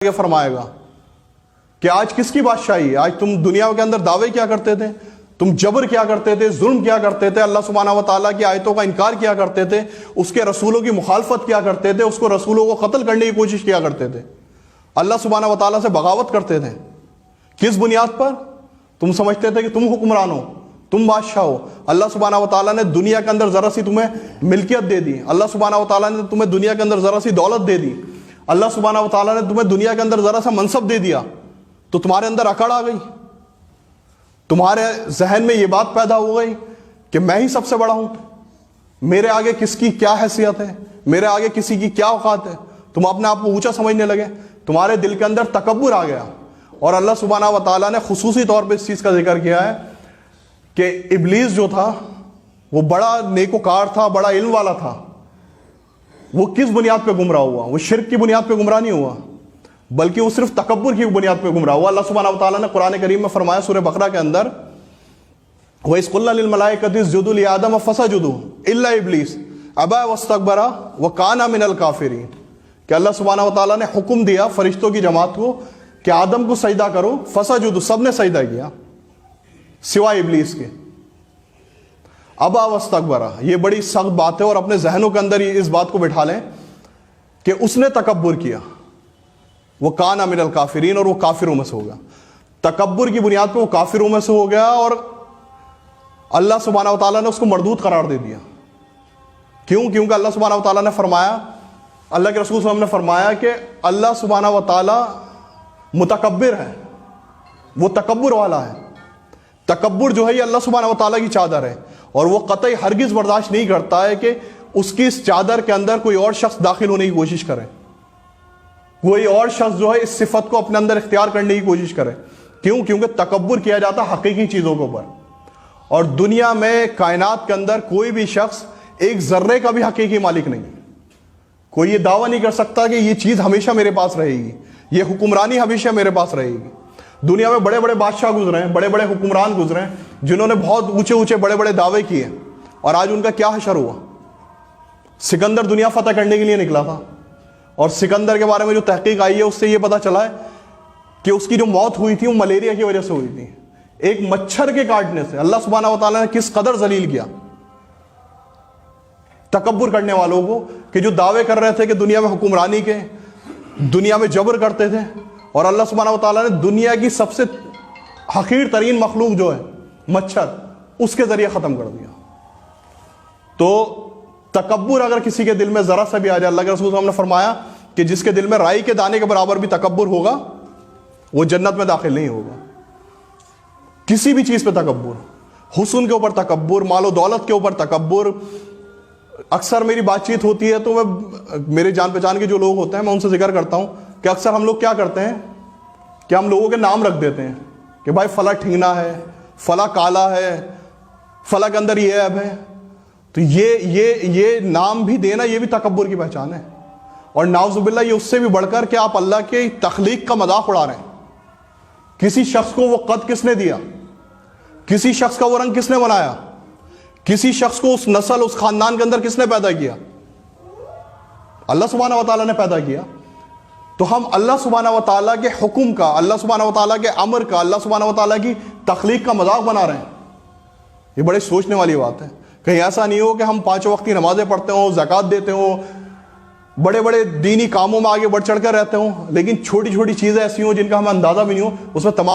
یہ فرمائے گا کہ آج کس کی بادشاہی ہے؟ آج تم دنیا کے اندر دعوے کیا کرتے تھے، تم جبر کیا کرتے تھے، ظلم کیا کرتے تھے، اللہ سبحانہ و تعالیٰ کی آیتوں کا انکار کیا کرتے تھے، اس کے رسولوں کی مخالفت کیا کرتے تھے، اس کو رسولوں کو قتل کرنے کی کوشش کیا کرتے تھے، اللہ سبحانہ و تعالیٰ سے بغاوت کرتے تھے۔ کس بنیاد پر؟ تم سمجھتے تھے کہ تم حکمران ہو، تم بادشاہ ہو۔ اللہ سبحانہ و تعالیٰ نے دنیا کے اندر ذرا سی تمہیں ملکیت دے دی، اللہ سبحانہ و تعالیٰ نے تمہیں دنیا کے اندر ذرا سی دولت دے دی، اللہ سبحانہ و تعالیٰ نے تمہیں دنیا کے اندر ذرا سا منصب دے دیا، تو تمہارے اندر اکڑ آ گئی، تمہارے ذہن میں یہ بات پیدا ہو گئی کہ میں ہی سب سے بڑا ہوں، میرے آگے کس کی کیا حیثیت ہے، میرے آگے کسی کی کیا اوقات ہے، تم اپنے آپ کو اونچا سمجھنے لگے، تمہارے دل کے اندر تکبر آ گیا۔ اور اللہ سبحانہ و تعالیٰ نے خصوصی طور پہ اس چیز کا ذکر کیا ہے کہ ابلیس جو تھا وہ بڑا نیکوکار تھا، بڑا علم والا تھا، وہ کس بنیاد پہ گمراہ ہوا؟ وہ شرک کی بنیاد پہ گمراہ نہیں ہوا، بلکہ وہ صرف تکبر کی بنیاد پہ گمراہ ہوا۔ اللہ سبحانہ و تعالیٰ نے قرآن کریم میں فرمایا سورہ بقرہ کے اندر، وَإِذْ قُلْنَا لِلْمَلَائِكَةِ اسْجُدُوا لِآدَمَ فَسَجَدُوا إِلَّا إِبْلِيسَ أَبَىٰ وَاسْتَكْبَرَ وَكَانَ مِنَ الْكَافِرِينَ کہ اللہ سبحانہ و تعالیٰ نے حکم دیا فرشتوں کی جماعت کو کہ آدم کو سجدہ کرو، فسجدوا، سب نے سجدہ کیا سوائے ابلیس کے۔ ابا واستکبر، یہ بڑی سخت بات ہے، اور اپنے ذہنوں کے اندر اس بات کو بٹھا لیں کہ اس نے تکبر کیا، وہ کانا من الکافرین، اور وہ کافروں میں سے ہو گیا۔ تکبر کی بنیاد پہ وہ کافروں میں سے ہو گیا، اور اللہ سبحانہ و تعالیٰ نے اس کو مردود قرار دے دیا۔ کیوں؟ کیونکہ اللہ سبحانہ و تعالیٰ نے فرمایا، اللہ کے رسول صلی اللہ علیہ وسلم نے فرمایا کہ اللہ سبحانہ و تعالیٰ متکبر ہے، وہ تکبر والا ہے۔ تکبر جو ہے یہ اللہ سبحانہ و تعالیٰ کی چادر ہے، اور وہ قطعی ہرگز برداشت نہیں کرتا ہے کہ اس کی اس چادر کے اندر کوئی اور شخص داخل ہونے کی کوشش کرے، کوئی اور شخص جو ہے اس صفت کو اپنے اندر اختیار کرنے کی کوشش کرے۔ کیوں؟ کیونکہ تکبر کیا جاتا ہے حقیقی چیزوں کے اوپر، اور دنیا میں کائنات کے اندر کوئی بھی شخص ایک ذرے کا بھی حقیقی مالک نہیں، کوئی یہ دعویٰ نہیں کر سکتا کہ یہ چیز ہمیشہ میرے پاس رہے گی، یہ حکمرانی ہمیشہ میرے پاس رہے گی۔ دنیا میں بڑے بڑے بادشاہ گزرے ہیں، بڑے بڑے حکمران گزرے ہیں، جنہوں نے بہت اونچے اونچے بڑے بڑے دعوے کیے، اور آج ان کا کیا حشر ہوا؟ سکندر دنیا فتح کرنے کے لیے نکلا تھا، اور سکندر کے بارے میں جو تحقیق آئی ہے اس سے یہ پتا چلا ہے کہ اس کی جو موت ہوئی تھی وہ ملیریا کی وجہ سے ہوئی تھی، ایک مچھر کے کاٹنے سے۔ اللہ سبحانہ و تعالیٰ نے کس قدر ذلیل کیا تکبر کرنے والوں کو، کہ جو دعوے کر رہے تھے کہ دنیا میں حکمرانی کے، دنیا میں جبر کرتے تھے، اور اللہ سبحانہ و تعالیٰ نے دنیا کی سب سے حقیر ترین مخلوق جو ہے مچھر، اس کے ذریعے ختم کر دیا۔ تو تکبر اگر کسی کے دل میں ذرا سا بھی آ جائے، اللہ کے رسول صلی اللہ علیہ وسلم نے فرمایا کہ جس کے دل میں رائی کے دانے کے برابر بھی تکبر ہوگا وہ جنت میں داخل نہیں ہوگا۔ کسی بھی چیز پہ تکبر، حسن کے اوپر تکبر، مال و دولت کے اوپر تکبر۔ اکثر میری بات چیت ہوتی ہے تو میں میرے جان پہچان کے جو لوگ ہوتے ہیں میں ان سے ذکر کرتا ہوں کہ اکثر ہم لوگ کیا کرتے ہیں کہ ہم لوگوں کے نام رکھ دیتے ہیں کہ بھائی فلاں ٹھنگنا ہے، فلاں کالا ہے، فلاں کے اندر یہ عیب ہے۔ تو یہ نام بھی دینا یہ بھی تکبر کی پہچان ہے، اور نعوذ باللہ یہ اس سے بھی بڑھ کر کہ آپ اللہ کے تخلیق کا مذاق اڑا رہے ہیں۔ کسی شخص کو وہ قد کس نے دیا؟ کسی شخص کا وہ رنگ کس نے بنایا؟ کسی شخص کو اس نسل، اس خاندان کے اندر کس نے پیدا کیا؟ اللہ سبحانہ و تعالیٰ نے پیدا کیا۔ تو ہم اللہ سبحانہ و تعالیٰ کے حکم کا، اللہ سبحانہ و تعالیٰ کے امر کا، اللہ سبحانہ و تعالیٰ کی تخلیق کا مذاق بنا رہے ہیں۔ یہ بڑے سوچنے والی بات ہے۔ کہیں ایسا نہیں ہو کہ ہم 5 وقت کی نمازیں پڑھتے ہوں، زکوٰۃ دیتے ہوں، بڑے بڑے دینی کاموں میں آگے بڑھ چڑھ کر رہتے ہوں، لیکن چھوٹی چھوٹی چیزیں ایسی ہوں جن کا ہمیں اندازہ بھی نہیں ہو، اس میں تمام